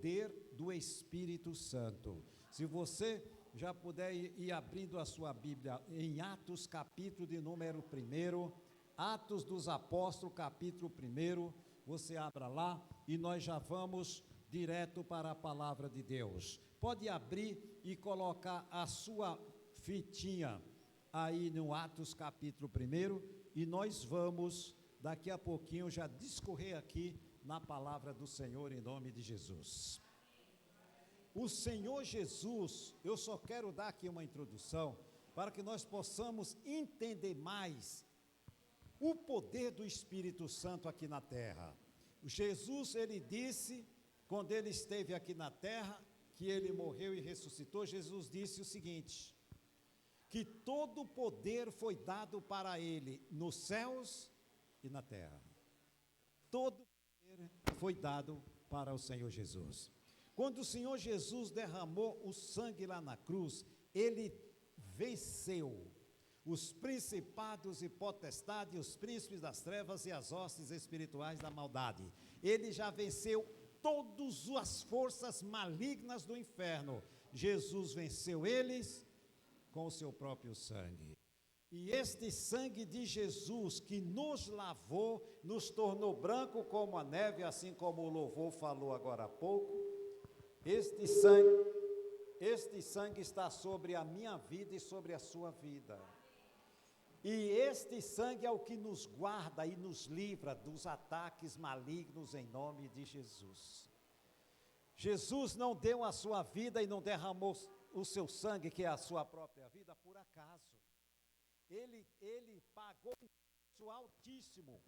poder do Espírito Santo. Se você já puder ir abrindo a sua Bíblia em Atos, capítulo de número 1, Atos dos Apóstolos, capítulo 1, você abra lá e nós já vamos direto para a palavra de Deus. Pode abrir e colocar a sua fitinha aí no Atos, capítulo 1, e nós vamos, daqui a pouquinho, já discorrer aqui na palavra do Senhor, em nome de Jesus. O Senhor Jesus, eu só quero dar aqui uma introdução, para que nós possamos entender mais o poder do Espírito Santo aqui na terra. Jesus, ele disse, quando ele esteve aqui na terra, que ele morreu e ressuscitou, Jesus disse o seguinte, que todo o poder foi dado para ele nos céus e na terra. Todo o poder foi dado para o Senhor Jesus. Quando o Senhor Jesus derramou o sangue lá na cruz, ele venceu os principados e potestades, os príncipes das trevas e as hostes espirituais da maldade. Ele já venceu todas as forças malignas do inferno. Jesus venceu eles com o seu próprio sangue. E este sangue de Jesus que nos lavou, nos tornou branco como a neve, assim como o louvor falou agora há pouco. Este sangue está sobre a minha vida e sobre a sua vida. E este sangue é o que nos guarda e nos livra dos ataques malignos em nome de Jesus. Jesus não deu a sua vida e não derramou o seu sangue, que é a sua própria vida, por acaso. Ele pagou um preço altíssimo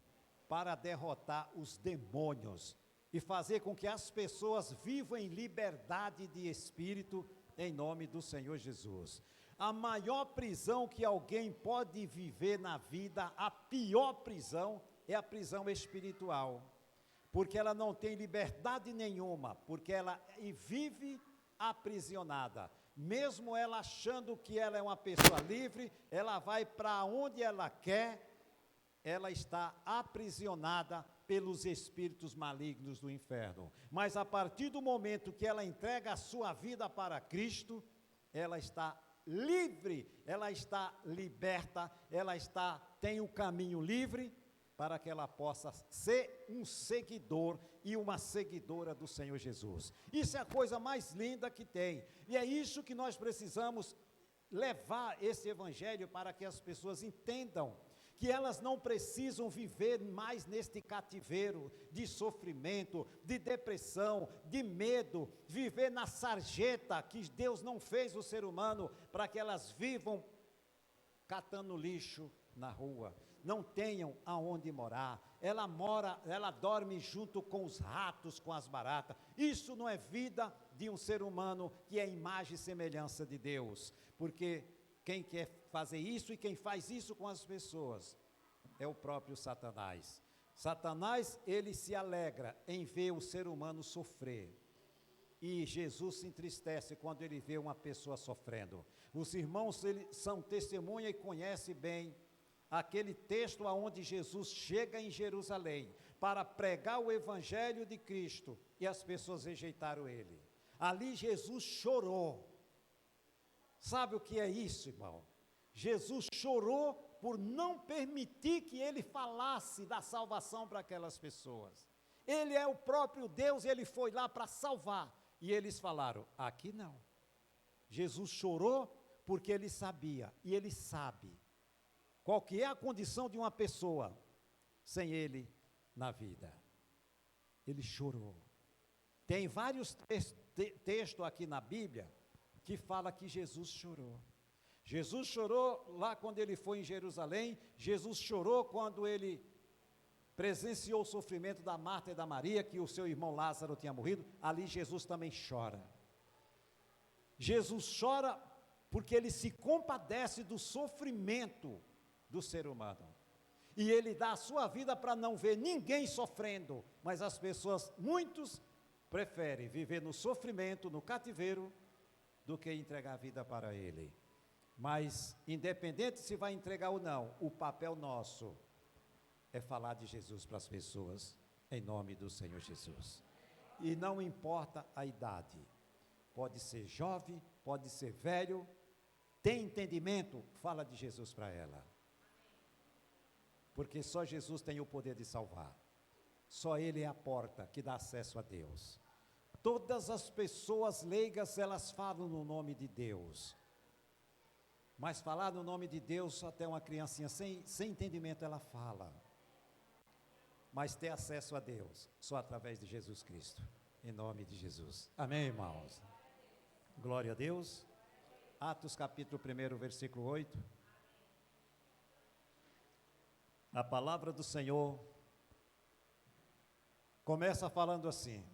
para derrotar os demônios e fazer com que as pessoas vivam em liberdade de espírito em nome do Senhor Jesus. A maior prisão que alguém pode viver na vida, a pior prisão, é a prisão espiritual, porque ela não tem liberdade nenhuma, porque ela vive aprisionada. Mesmo ela achando que ela é uma pessoa livre, ela vai para onde ela quer, ela está aprisionada pelos espíritos malignos do inferno. Mas a partir do momento que ela entrega a sua vida para Cristo, ela está livre, ela está liberta, tem o caminho livre para que ela possa ser um seguidor e uma seguidora do Senhor Jesus. Isso é a coisa mais linda que tem, e é isso que nós precisamos levar esse evangelho para que as pessoas entendam, que elas não precisam viver mais neste cativeiro de sofrimento, de depressão, de medo, viver na sarjeta, que Deus não fez o ser humano para que elas vivam catando lixo na rua, não tenham aonde morar, ela dorme junto com os ratos, com as baratas. Isso não é vida de um ser humano que é imagem e semelhança de Deus, porque quem quer fazer isso e quem faz isso com as pessoas é o próprio Satanás. Satanás, ele se alegra em ver o ser humano sofrer, e Jesus se entristece quando ele vê uma pessoa sofrendo. Os irmãos, eles são testemunha e conhecem bem aquele texto aonde Jesus chega em Jerusalém para pregar o evangelho de Cristo e as pessoas rejeitaram ele. Ali Jesus chorou. Sabe o que é isso, irmão? Jesus chorou por não permitir que ele falasse da salvação para aquelas pessoas. Ele é o próprio Deus, ele foi lá para salvar. E eles falaram, aqui não. Jesus chorou porque ele sabia, e ele sabe, qual que é a condição de uma pessoa sem ele na vida. Ele chorou. Tem vários textos aqui na Bíblia que fala que Jesus chorou. Jesus chorou lá quando ele foi em Jerusalém, Jesus chorou quando ele presenciou o sofrimento da Marta e da Maria, que o seu irmão Lázaro tinha morrido. Ali Jesus também chora. Jesus chora porque ele se compadece do sofrimento do ser humano, e ele dá a sua vida para não ver ninguém sofrendo, mas as pessoas, muitos, preferem viver no sofrimento, no cativeiro, do que entregar a vida para ele. Mas, independente se vai entregar ou não, o papel nosso é falar de Jesus para as pessoas, em nome do Senhor Jesus. E não importa a idade, pode ser jovem, pode ser velho, tem entendimento, fala de Jesus para ela. Porque só Jesus tem o poder de salvar. Só Ele é a porta que dá acesso a Deus. Todas as pessoas leigas, elas falam no nome de Deus. Mas falar no nome de Deus, até uma criancinha sem entendimento, ela fala. Mas ter acesso a Deus, só através de Jesus Cristo. Em nome de Jesus. Amém, irmãos? Glória a Deus. Atos capítulo 1, versículo 8. A palavra do Senhor começa falando assim: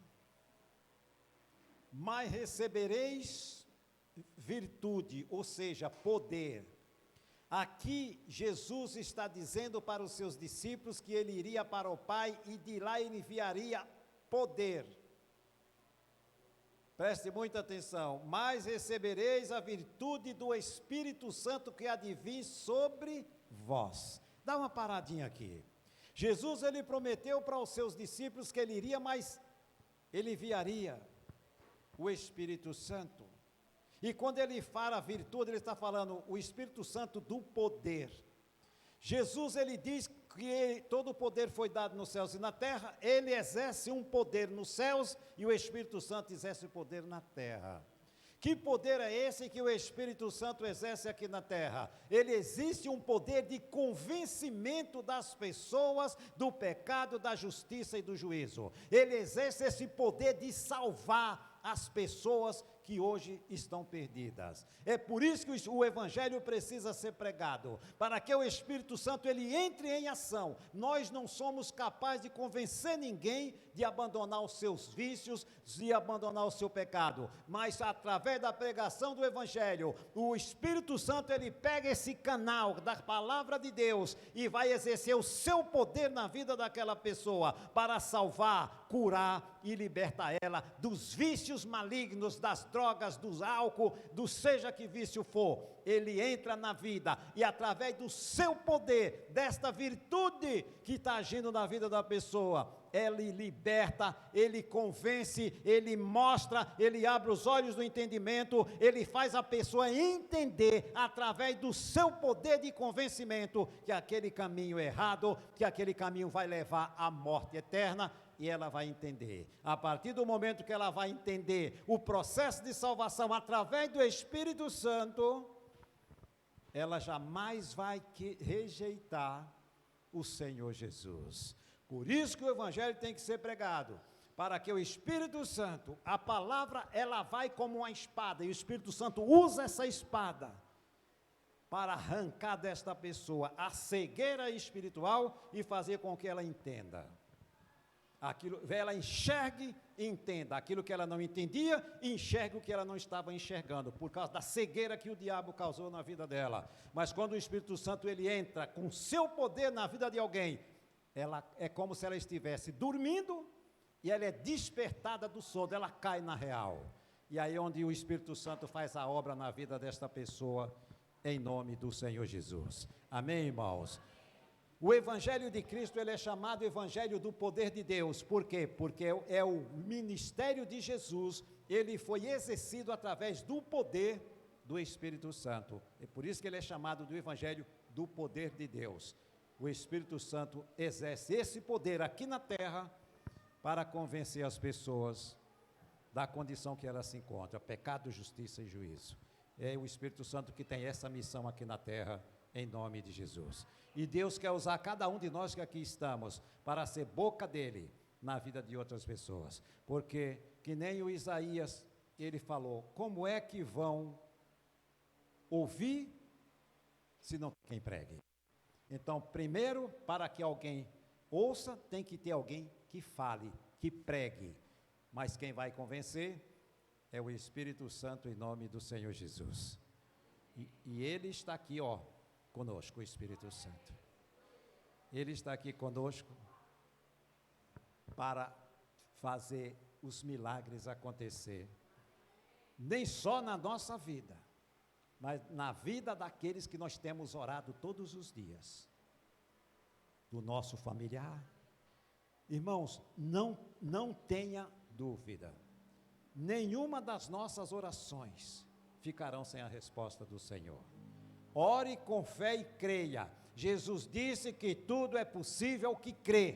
mas recebereis virtude, ou seja, poder. Aqui Jesus está dizendo para os seus discípulos que ele iria para o Pai e de lá ele enviaria poder. Preste muita atenção. Mas recebereis a virtude do Espírito Santo que há de vir sobre vós. Dá uma paradinha aqui. Jesus, ele prometeu para os seus discípulos que ele iria, mas ele enviaria o Espírito Santo. E quando ele fala virtude, ele está falando o Espírito Santo do poder. Jesus, ele diz que todo o poder foi dado nos céus e na terra, ele exerce um poder nos céus e o Espírito Santo exerce o poder na terra. Que poder é esse que o Espírito Santo exerce aqui na terra? Ele existe um poder de convencimento das pessoas do pecado, da justiça e do juízo. Ele exerce esse poder de salvar as pessoas que hoje estão perdidas. É por isso que o Evangelho precisa ser pregado, para que o Espírito Santo ele entre em ação. Nós não somos capazes de convencer ninguém de abandonar os seus vícios, de abandonar o seu pecado, mas através da pregação do Evangelho, o Espírito Santo ele pega esse canal da palavra de Deus e vai exercer o seu poder na vida daquela pessoa, para salvar, curar e libertar ela dos vícios malignos, das drogas, do álcool, do seja que vício for. Ele entra na vida e através do seu poder, desta virtude que está agindo na vida da pessoa, ele liberta, ele convence, ele mostra, ele abre os olhos do entendimento, ele faz a pessoa entender, através do seu poder de convencimento, que aquele caminho é errado, que aquele caminho vai levar à morte eterna, e ela vai entender. A partir do momento que ela vai entender o processo de salvação através do Espírito Santo, ela jamais vai rejeitar o Senhor Jesus. Por isso que o Evangelho tem que ser pregado, para que o Espírito Santo, a palavra, ela vai como uma espada, e o Espírito Santo usa essa espada para arrancar desta pessoa a cegueira espiritual e fazer com que ela entenda. Ela enxergue e entenda aquilo que ela não entendia, e enxergue o que ela não estava enxergando, por causa da cegueira que o diabo causou na vida dela. Mas quando o Espírito Santo ele entra com seu poder na vida de alguém, ela é como se ela estivesse dormindo e ela é despertada do sono, ela cai na real. E aí onde o Espírito Santo faz a obra na vida desta pessoa, em nome do Senhor Jesus. Amém, irmãos? O Evangelho de Cristo, ele é chamado Evangelho do poder de Deus. Por quê? Porque é o ministério de Jesus, ele foi exercido através do poder do Espírito Santo. É por isso que ele é chamado do Evangelho do poder de Deus. O Espírito Santo exerce esse poder aqui na terra para convencer as pessoas da condição que elas se encontram, pecado, justiça e juízo. É o Espírito Santo que tem essa missão aqui na terra, em nome de Jesus. E Deus quer usar cada um de nós que aqui estamos para ser boca dele na vida de outras pessoas. Porque, que nem o Isaías, ele falou, como é que vão ouvir se não tem quem pregue? Então, primeiro, para que alguém ouça, tem que ter alguém que fale, que pregue. Mas quem vai convencer é o Espírito Santo, em nome do Senhor Jesus. E ele está aqui, conosco, o Espírito Santo. Ele está aqui conosco para fazer os milagres acontecer, nem só na nossa vida, mas na vida daqueles que nós temos orado todos os dias, do nosso familiar. Irmãos, não tenha dúvida, nenhuma das nossas orações ficarão sem a resposta do Senhor. Ore com fé e creia. Jesus disse que tudo é possível ao que crê.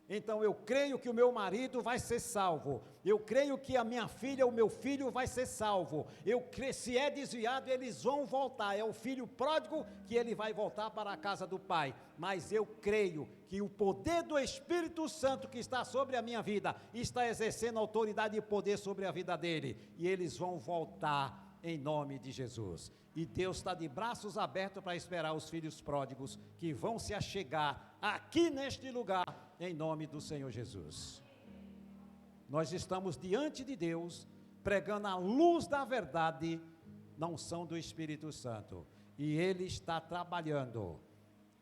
Então eu creio que o meu marido vai ser salvo, eu creio que a minha filha, o meu filho vai ser salvo, eu creio, se é desviado eles vão voltar, é o filho pródigo que ele vai voltar para a casa do pai, mas eu creio que o poder do Espírito Santo que está sobre a minha vida, está exercendo autoridade e poder sobre a vida dele, e eles vão voltar em nome de Jesus. E Deus está de braços abertos para esperar os filhos pródigos que vão se achegar aqui neste lugar, em nome do Senhor Jesus. Nós estamos diante de Deus, pregando a luz da verdade, na unção do Espírito Santo, e Ele está trabalhando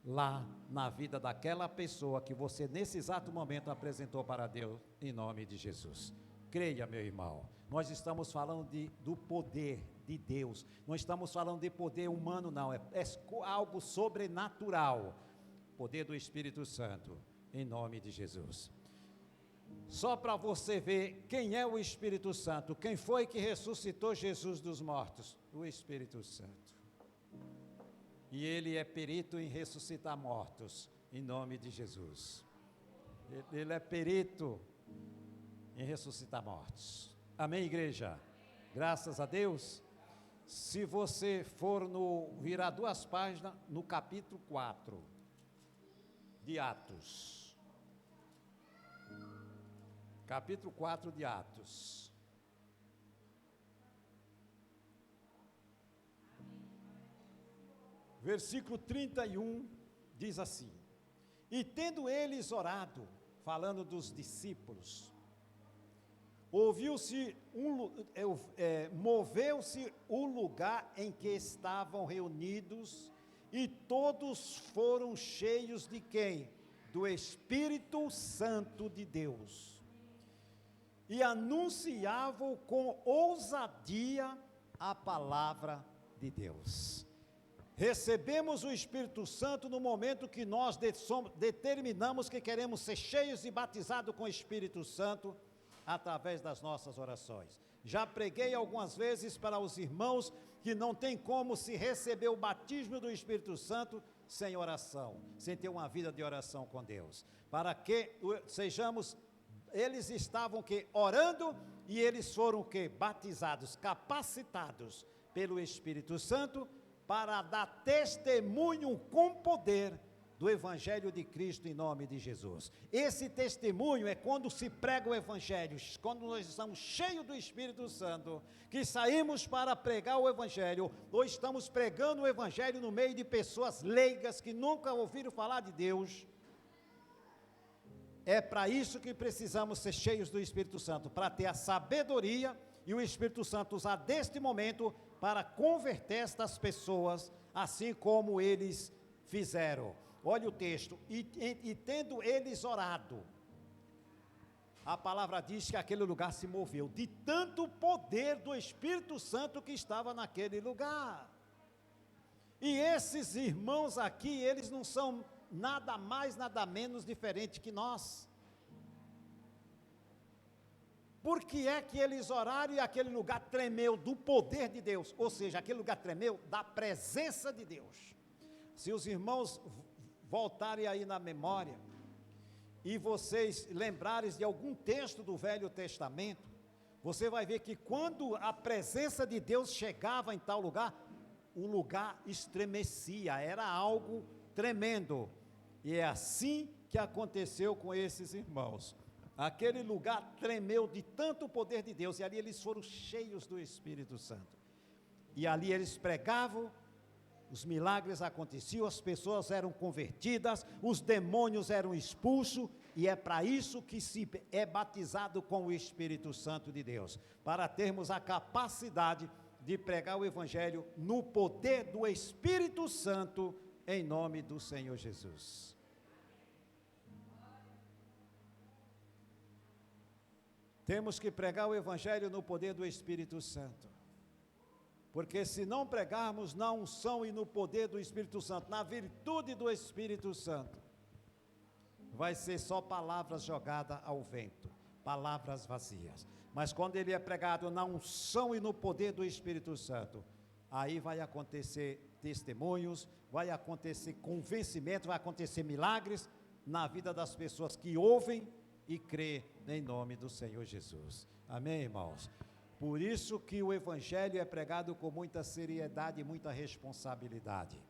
lá na vida daquela pessoa que você nesse exato momento apresentou para Deus, em nome de Jesus. Creia, meu irmão, nós estamos falando do poder de Deus, não estamos falando de poder humano não, é algo sobrenatural, poder do Espírito Santo, em nome de Jesus. Só para você ver quem é o Espírito Santo, quem foi que ressuscitou Jesus dos mortos? O Espírito Santo. E ele é perito em ressuscitar mortos, em nome de Jesus. Ele é perito em ressuscitar mortos. Amém, igreja? Graças a Deus. Se você for virar 2 páginas, no capítulo 4 de Atos. Capítulo 4 de Atos. Versículo 31 diz assim: e tendo eles orado, falando dos discípulos, moveu-se o lugar em que estavam reunidos, e todos foram cheios de quem? Do Espírito Santo de Deus, e anunciavam com ousadia a palavra de Deus. Recebemos o Espírito Santo no momento que nós determinamos que queremos ser cheios e batizados com o Espírito Santo, através das nossas orações. Já preguei algumas vezes para os irmãos que não tem como se receber o batismo do Espírito Santo sem oração, sem ter uma vida de oração com Deus, para que sejamos, eles estavam orando, e eles foram batizados, capacitados pelo Espírito Santo, para dar testemunho com poder do Evangelho de Cristo em nome de Jesus. Esse testemunho é quando se prega o Evangelho, quando nós estamos cheios do Espírito Santo, que saímos para pregar o Evangelho, ou estamos pregando o Evangelho no meio de pessoas leigas que nunca ouviram falar de Deus. É para isso que precisamos ser cheios do Espírito Santo, para ter a sabedoria, e o Espírito Santo usar deste momento para converter estas pessoas, assim como eles fizeram. Olha o texto, e tendo eles orado, a palavra diz que aquele lugar se moveu, de tanto poder do Espírito Santo que estava naquele lugar. E esses irmãos aqui, eles não são nada mais, nada menos diferente que nós. Por que é que eles oraram e aquele lugar tremeu do poder de Deus? Ou seja, aquele lugar tremeu da presença de Deus. Se os irmãos voltarem aí na memória, e vocês lembrarem de algum texto do Velho Testamento, você vai ver que quando a presença de Deus chegava em tal lugar, o lugar estremecia, era algo tremendo, e é assim que aconteceu com esses irmãos. Aquele lugar tremeu de tanto poder de Deus, e ali eles foram cheios do Espírito Santo, e ali eles pregavam, os milagres aconteciam, as pessoas eram convertidas, os demônios eram expulsos, e é para isso que se é batizado com o Espírito Santo de Deus, para termos a capacidade de pregar o Evangelho no poder do Espírito Santo, em nome do Senhor Jesus. Temos que pregar o Evangelho no poder do Espírito Santo, porque se não pregarmos na unção e no poder do Espírito Santo, na virtude do Espírito Santo, vai ser só palavras jogadas ao vento, palavras vazias. Mas quando ele é pregado na unção e no poder do Espírito Santo, aí vai acontecer testemunhos, vai acontecer convencimento, vai acontecer milagres na vida das pessoas que ouvem e crê em nome do Senhor Jesus. Amém, irmãos? Por isso que o Evangelho é pregado com muita seriedade e muita responsabilidade.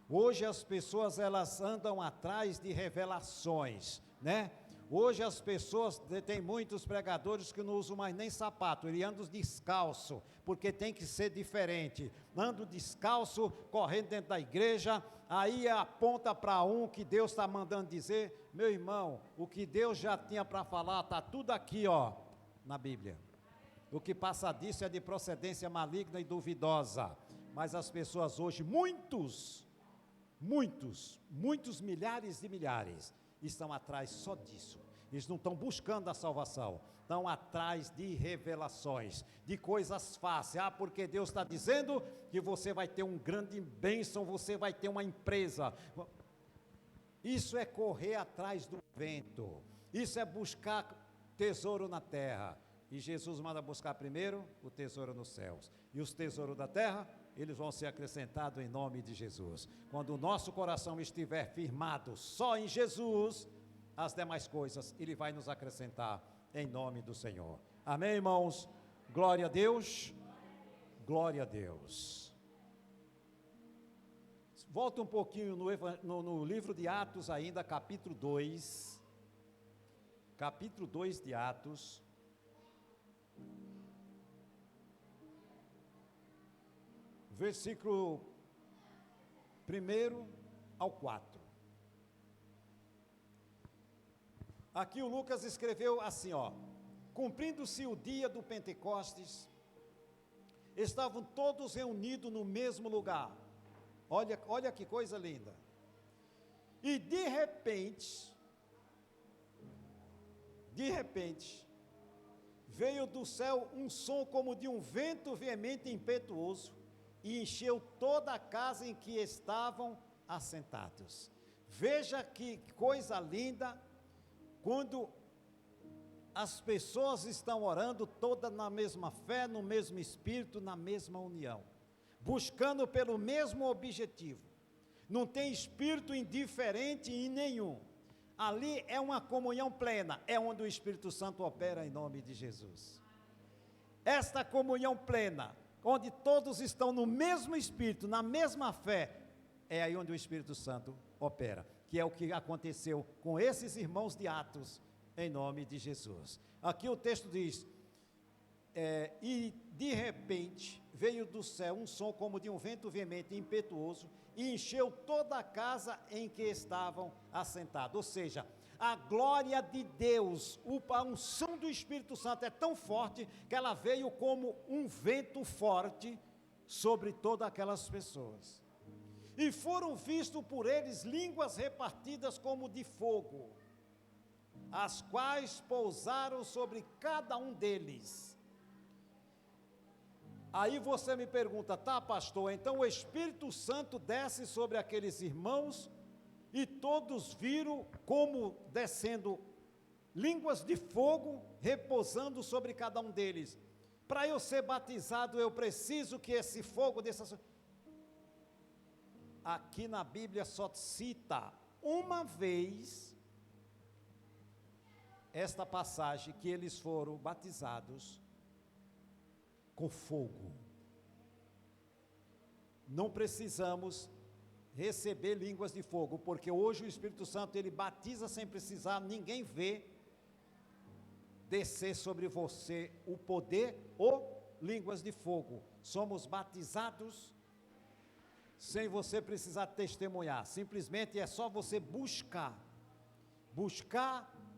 Hoje as pessoas, elas andam atrás de revelações, né? Hoje as pessoas, tem muitos pregadores que não usam mais nem sapato, eles andam descalço, porque tem que ser diferente. Andam descalço, correndo dentro da igreja, aí aponta para um que Deus está mandando dizer. Meu irmão, o que Deus já tinha para falar, está tudo aqui, ó, na Bíblia. O que passa disso é de procedência maligna e duvidosa. Mas as pessoas hoje, muitos milhares de milhares, estão atrás só disso. Eles não estão buscando a salvação, estão atrás de revelações, de coisas fáceis. Porque Deus está dizendo que você vai ter um grande bênção, você vai ter uma empresa. Isso é correr atrás do vento, isso é buscar tesouro na terra. E Jesus manda buscar primeiro o tesouro nos céus, e os tesouros da terra, eles vão ser acrescentados em nome de Jesus. Quando o nosso coração estiver firmado só em Jesus, as demais coisas Ele vai nos acrescentar em nome do Senhor. Amém, irmãos? Glória a Deus. Glória a Deus. Volta um pouquinho no livro de Atos ainda, capítulo 2. Capítulo 2 de Atos. Versículo 1 ao 4. Aqui o Lucas escreveu assim, ó: cumprindo-se o dia do Pentecostes, estavam todos reunidos no mesmo lugar. Olha que coisa linda. E de repente, veio do céu um som como de um vento veemente e impetuoso, e encheu toda a casa em que estavam assentados. Veja que coisa linda, quando as pessoas estão orando todas na mesma fé, no mesmo espírito, na mesma união, buscando pelo mesmo objetivo. Não tem espírito indiferente em nenhum. Ali é uma comunhão plena, é onde o Espírito Santo opera em nome de Jesus. Esta comunhão plena, onde todos estão no mesmo espírito, na mesma fé, é aí onde o Espírito Santo opera, que é o que aconteceu com esses irmãos de Atos, em nome de Jesus. Aqui o texto diz, e de repente veio do céu um som como de um vento veemente e impetuoso, e encheu toda a casa em que estavam assentados. Ou seja, a glória de Deus, a unção do Espírito Santo é tão forte, que ela veio como um vento forte sobre todas aquelas pessoas. E foram vistos por eles línguas repartidas como de fogo, as quais pousaram sobre cada um deles. Aí você me pergunta, tá, pastor, então o Espírito Santo desce sobre aqueles irmãos, e todos viram como descendo línguas de fogo, repousando sobre cada um deles. Para eu ser batizado, eu preciso que esse fogo desça. Aqui na Bíblia só cita uma vez esta passagem, que eles foram batizados com fogo. Não precisamos receber línguas de fogo, porque hoje o Espírito Santo, ele batiza sem precisar ninguém ver descer sobre você o poder ou línguas de fogo. Somos batizados sem você precisar testemunhar, simplesmente é só você buscar,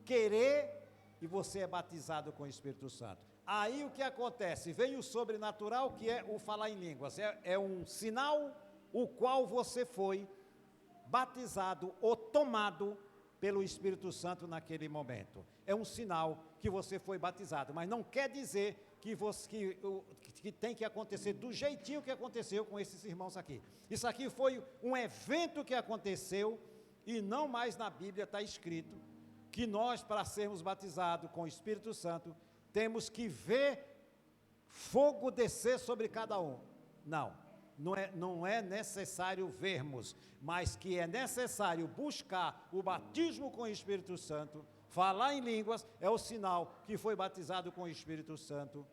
querer, e você é batizado com o Espírito Santo. Aí o que acontece? Vem o sobrenatural, que é o falar em línguas, é um sinal o qual você foi batizado ou tomado pelo Espírito Santo naquele momento. É um sinal que você foi batizado, mas não quer dizer que tem que acontecer do jeitinho que aconteceu com esses irmãos aqui. Isso aqui foi um evento que aconteceu, e não mais na Bíblia está escrito que nós, para sermos batizados com o Espírito Santo, temos que ver fogo descer sobre cada um. Não é necessário vermos, mas que é necessário buscar o batismo com o Espírito Santo. Falar em línguas é o sinal que foi batizado com o Espírito Santo,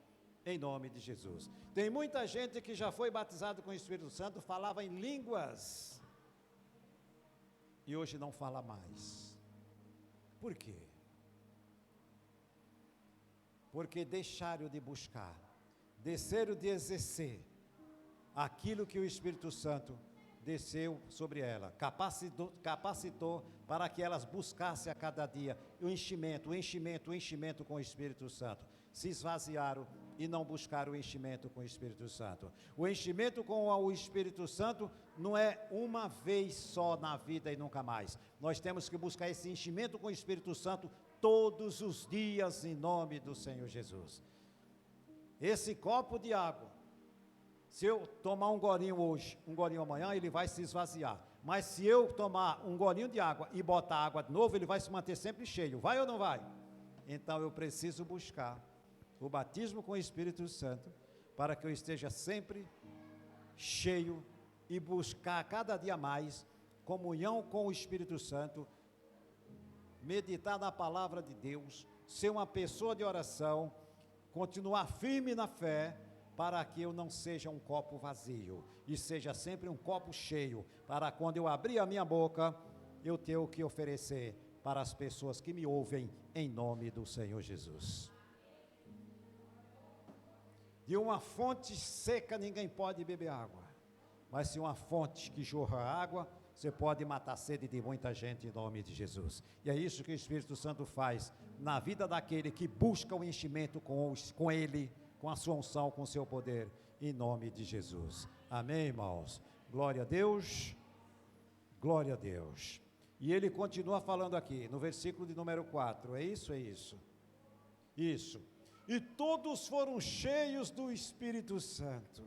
em nome de Jesus. Tem muita gente que já foi batizado com o Espírito Santo, falava em línguas, e hoje não fala mais. Por quê? Porque deixaram de buscar, desceram de exercer aquilo que o Espírito Santo desceu sobre ela, capacitou para que elas buscassem a cada dia o enchimento com o Espírito Santo. Se esvaziaram e não buscaram o enchimento com o Espírito Santo. O enchimento com o Espírito Santo não é uma vez só na vida e nunca mais. Nós temos que buscar esse enchimento com o Espírito Santo todos os dias, em nome do Senhor Jesus. Esse copo de água, se eu tomar um golinho hoje, um golinho amanhã, ele vai se esvaziar. Mas se eu tomar um golinho de água e botar água de novo, ele vai se manter sempre cheio. Vai ou não vai? Então eu preciso buscar o batismo com o Espírito Santo, para que eu esteja sempre cheio e buscar cada dia mais comunhão com o Espírito Santo, meditar na palavra de Deus, ser uma pessoa de oração, continuar firme na fé, para que eu não seja um copo vazio, e seja sempre um copo cheio, para quando eu abrir a minha boca, eu ter o que oferecer para as pessoas que me ouvem, em nome do Senhor Jesus. De uma fonte seca ninguém pode beber água, mas se uma fonte que jorra água, você pode matar a sede de muita gente em nome de Jesus. E é isso que o Espírito Santo faz na vida daquele que busca o enchimento com Ele, com a sua unção, com o seu poder, em nome de Jesus. Amém, irmãos? Glória a Deus, glória a Deus. E ele continua falando aqui, no versículo de número 4, é isso? Isso. E todos foram cheios do Espírito Santo,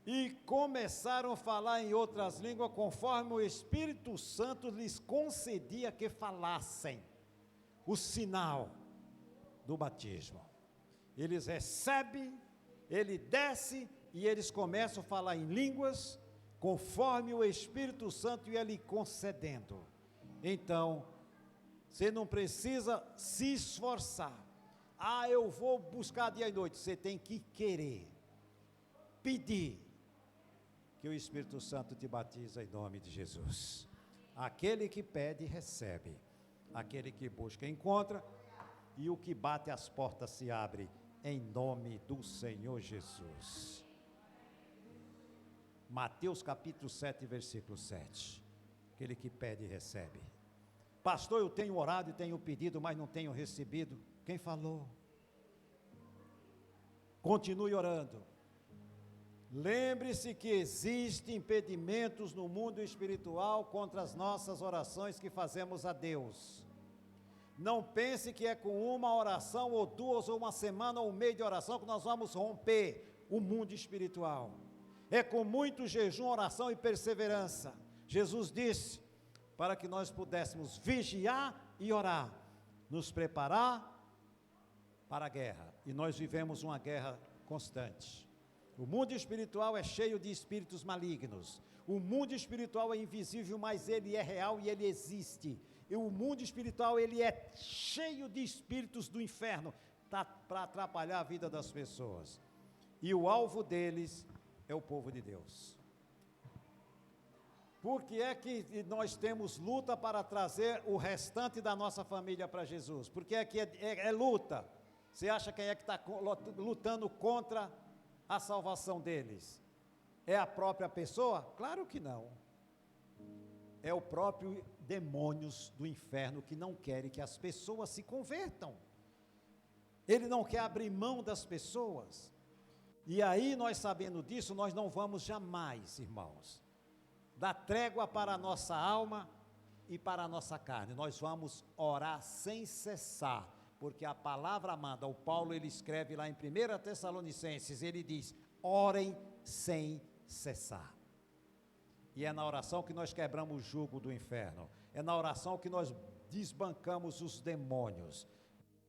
e começaram a falar em outras línguas, conforme o Espírito Santo lhes concedia que falassem, o sinal do batismo. Eles recebem, ele desce, e eles começam a falar em línguas, conforme o Espírito Santo ia lhe concedendo. Então, você não precisa se esforçar. Eu vou buscar dia e noite. Você tem que querer, pedir, que o Espírito Santo te batiza em nome de Jesus. Aquele que pede, recebe. Aquele que busca, encontra. E o que bate, as portas se abrem, em nome do Senhor Jesus. Mateus capítulo 7, versículo 7. Aquele que pede, recebe. Pastor, eu tenho orado e tenho pedido, mas não tenho recebido. Quem falou? Continue orando. Lembre-se que existem impedimentos no mundo espiritual contra as nossas orações que fazemos a Deus. Não pense que é com uma oração, ou duas, ou uma semana, ou um mês de oração que nós vamos romper o mundo espiritual. É com muito jejum, oração e perseverança. Jesus disse, para que nós pudéssemos vigiar e orar, nos preparar para a guerra, e nós vivemos uma guerra constante. O mundo espiritual é cheio de espíritos malignos. O mundo espiritual é invisível, mas ele é real e ele existe. E o mundo espiritual, ele é cheio de espíritos do inferno, para atrapalhar a vida das pessoas. E o alvo deles é o povo de Deus. Por que é que nós temos luta para trazer o restante da nossa família para Jesus? Porque é que é luta. Você acha quem é que está lutando contra a salvação deles? É a própria pessoa? Claro que não. É o próprio demônios do inferno que não querem que as pessoas se convertam. Ele não quer abrir mão das pessoas. E aí, nós sabendo disso, nós não vamos jamais, irmãos, dar trégua para a nossa alma e para a nossa carne. Nós vamos orar sem cessar, porque a palavra manda. O Paulo, ele escreve lá em 1 Tessalonicenses, ele diz, orem sem cessar. E é na oração que nós quebramos o jugo do inferno. É na oração que nós desbancamos os demônios.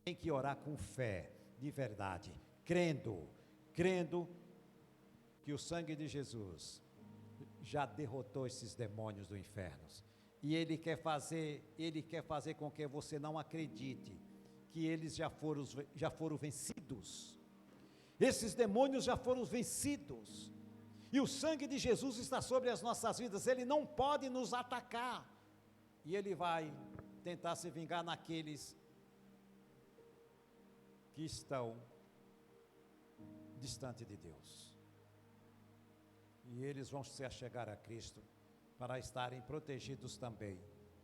Tem que orar com fé, de verdade, crendo que o sangue de Jesus já derrotou esses demônios do inferno. E Ele quer fazer com que você não acredite que eles já foram vencidos. Esses demônios já foram vencidos. E o sangue de Jesus está sobre as nossas vidas. Ele não pode nos atacar. E Ele vai tentar se vingar naqueles que estão distante de Deus. E eles vão se achegar a Cristo para estarem protegidos também,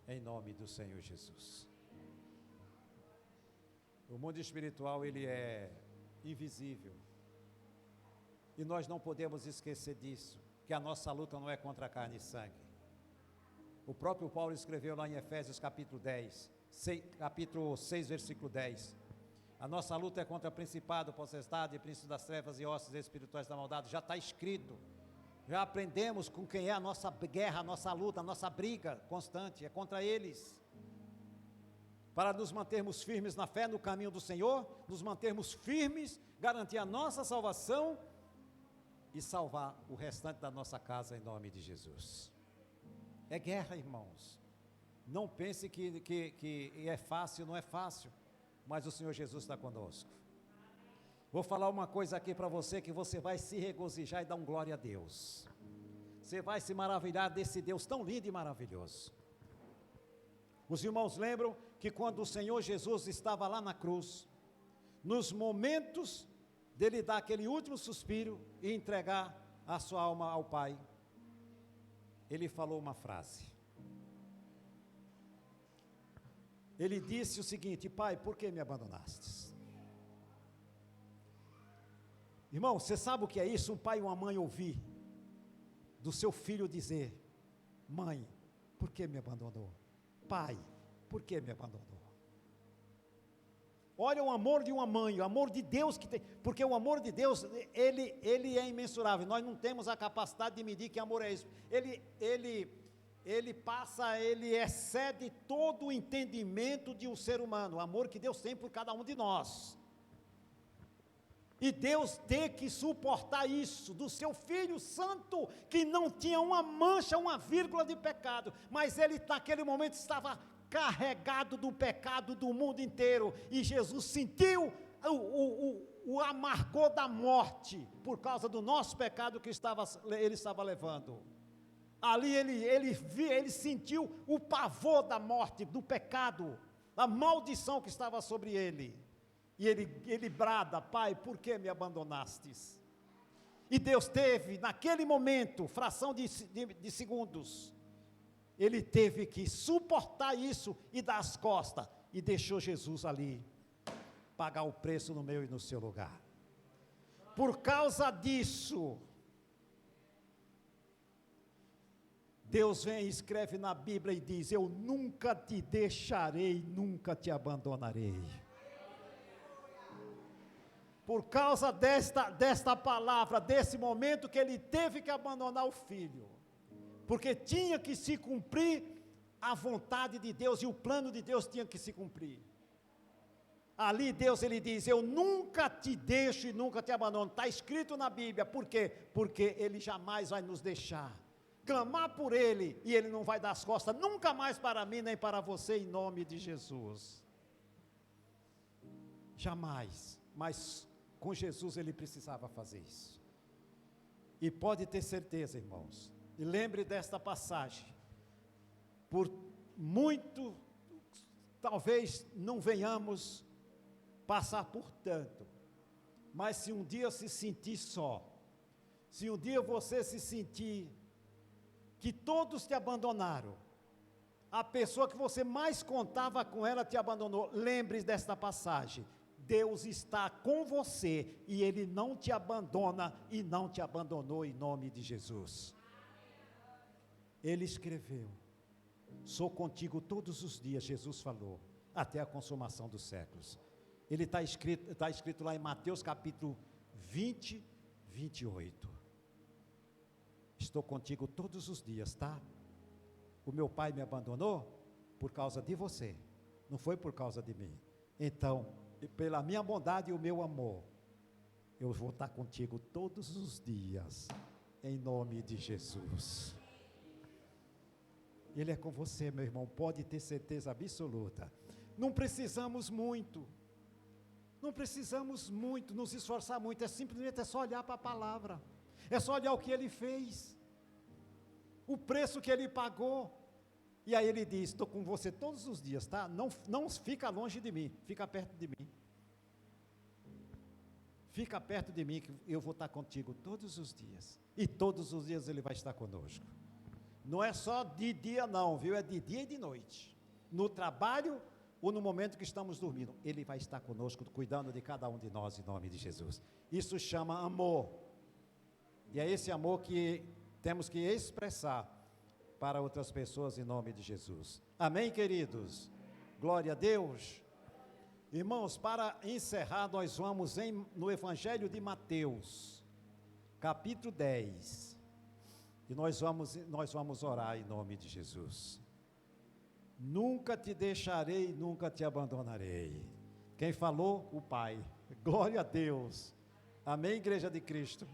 em nome do Senhor Jesus. O mundo espiritual, ele é invisível. E nós não podemos esquecer disso, que a nossa luta não é contra carne e sangue. O próprio Paulo escreveu lá em Efésios capítulo 6, versículo 10. A nossa luta é contra principado, potestade, príncipe das trevas e hostes espirituais da maldade. Já está escrito. Já aprendemos com quem é a nossa guerra, a nossa luta, a nossa briga constante, é contra eles. Para nos mantermos firmes na fé, no caminho do Senhor, nos mantermos firmes, garantir a nossa salvação e salvar o restante da nossa casa em nome de Jesus. É guerra, irmãos. Não pense que é fácil, não é fácil, mas o Senhor Jesus está conosco. Vou falar uma coisa aqui para você que você vai se regozijar e dar um glória a Deus. Você vai se maravilhar desse Deus tão lindo e maravilhoso. Os irmãos lembram que quando o Senhor Jesus estava lá na cruz, nos momentos dele dar aquele último suspiro e entregar a sua alma ao Pai, ele falou uma frase. Ele disse o seguinte: Pai, por que me abandonastes? Irmão, você sabe o que é isso? Um pai e uma mãe ouvir do seu filho dizer: mãe, por que me abandonou? Pai, por que me abandonou? Olha o amor de uma mãe, o amor de Deus que tem, porque o amor de Deus, ele é imensurável. Nós não temos a capacidade de medir que amor é isso. Ele excede todo o entendimento de um ser humano, o amor que Deus tem por cada um de nós. E Deus tem que suportar isso, do seu Filho Santo, que não tinha uma mancha, uma vírgula de pecado, mas ele naquele momento estava carregado do pecado do mundo inteiro, e Jesus sentiu o amargor da morte, por causa do nosso pecado que ele estava levando. Ali ele sentiu o pavor da morte, do pecado, a maldição que estava sobre ele. E ele brada: Pai, por que me abandonastes? E Deus teve, naquele momento, fração de segundos, ele teve que suportar isso e dar as costas, e deixou Jesus ali, pagar o preço no meu e no seu lugar. Por causa disso, Deus vem e escreve na Bíblia e diz: eu nunca te deixarei, nunca te abandonarei. Por causa desta palavra, desse momento que ele teve que abandonar o filho, porque tinha que se cumprir a vontade de Deus, e o plano de Deus tinha que se cumprir. Ali Deus, ele diz: eu nunca te deixo e nunca te abandono. Está escrito na Bíblia. Por quê? Porque ele jamais vai nos deixar. Clamar por ele, e ele não vai dar as costas nunca mais para mim, nem para você, em nome de Jesus. Jamais. Mas com Jesus ele precisava fazer isso. E pode ter certeza, irmãos, e lembre desta passagem, por muito, talvez não venhamos passar por tanto, mas se um dia se sentir só, se um dia você se sentir que todos te abandonaram, a pessoa que você mais contava com ela te abandonou, lembre desta passagem: Deus está com você, e Ele não te abandona, e não te abandonou, em nome de Jesus. Ele escreveu: sou contigo todos os dias, Jesus falou, até a consumação dos séculos. Ele está escrito lá em Mateus capítulo 20, 28. Estou contigo todos os dias, tá? O meu pai me abandonou por causa de você, não foi por causa de mim. Então, pela minha bondade e o meu amor, eu vou estar contigo todos os dias, em nome de Jesus. Ele é com você, meu irmão, pode ter certeza absoluta. Não precisamos muito, nos esforçar muito, simplesmente só olhar para a palavra, é só olhar o que ele fez, o preço que ele pagou. E aí ele diz: estou com você todos os dias, tá? Não fica longe de mim, fica perto de mim. Fica perto de mim, que eu vou estar contigo todos os dias. E todos os dias ele vai estar conosco. Não é só de dia não, viu? É de dia e de noite. No trabalho ou no momento que estamos dormindo. Ele vai estar conosco, cuidando de cada um de nós, em nome de Jesus. Isso chama amor. E é esse amor que temos que expressar para outras pessoas, em nome de Jesus. Amém, queridos? Glória a Deus. Irmãos, para encerrar, nós vamos no Evangelho de Mateus, capítulo 10, e nós vamos orar em nome de Jesus. Nunca te deixarei, nunca te abandonarei. Quem falou? O Pai. Glória a Deus. Amém, Igreja de Cristo?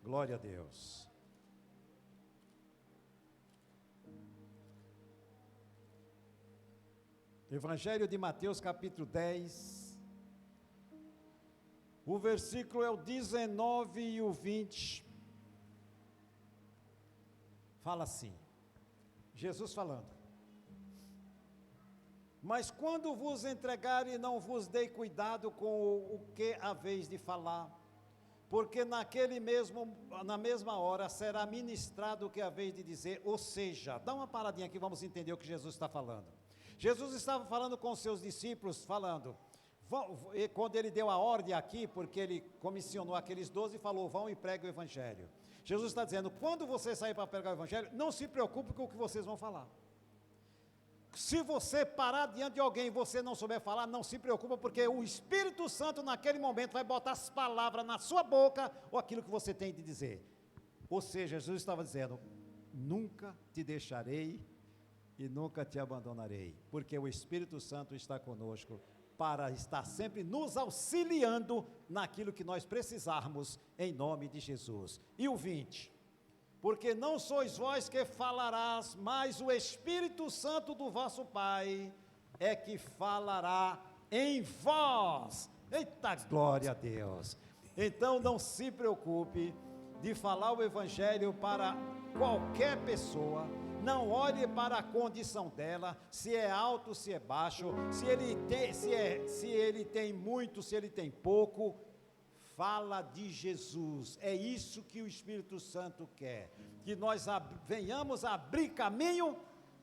Glória a Deus. Evangelho de Mateus, capítulo 10, o versículo é o 19 e o 20, fala assim, Jesus falando: mas quando vos entregarem, não vos dei cuidado com o que haveis de falar, porque na mesma hora será ministrado o que haveis de dizer. Ou seja, dá uma paradinha aqui, vamos entender o que Jesus está falando. Jesus estava falando com os seus discípulos, quando ele deu a ordem aqui, porque ele comissionou aqueles 12 e falou: vão e preguem o Evangelho. Jesus está dizendo: quando você sair para pregar o Evangelho, não se preocupe com o que vocês vão falar. Se você parar diante de alguém e você não souber falar, não se preocupa, porque o Espírito Santo naquele momento vai botar as palavras na sua boca, ou aquilo que você tem de dizer. Ou seja, Jesus estava dizendo: nunca te deixarei e nunca te abandonarei, porque o Espírito Santo está conosco, para estar sempre nos auxiliando naquilo que nós precisarmos, em nome de Jesus. E o 20, porque não sois vós que falarás, mas o Espírito Santo do vosso Pai é que falará em vós. Eita, glória a Deus! Então não se preocupe de falar o Evangelho para qualquer pessoa. Não olhe para a condição dela, se é alto, se é baixo, se ele tem muito, se ele tem pouco. Fala de Jesus. É isso que o Espírito Santo quer, que nós venhamos abrir caminho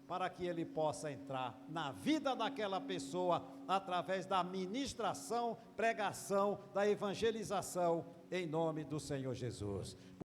para que ele possa entrar na vida daquela pessoa, através da ministração, pregação, da evangelização, em nome do Senhor Jesus.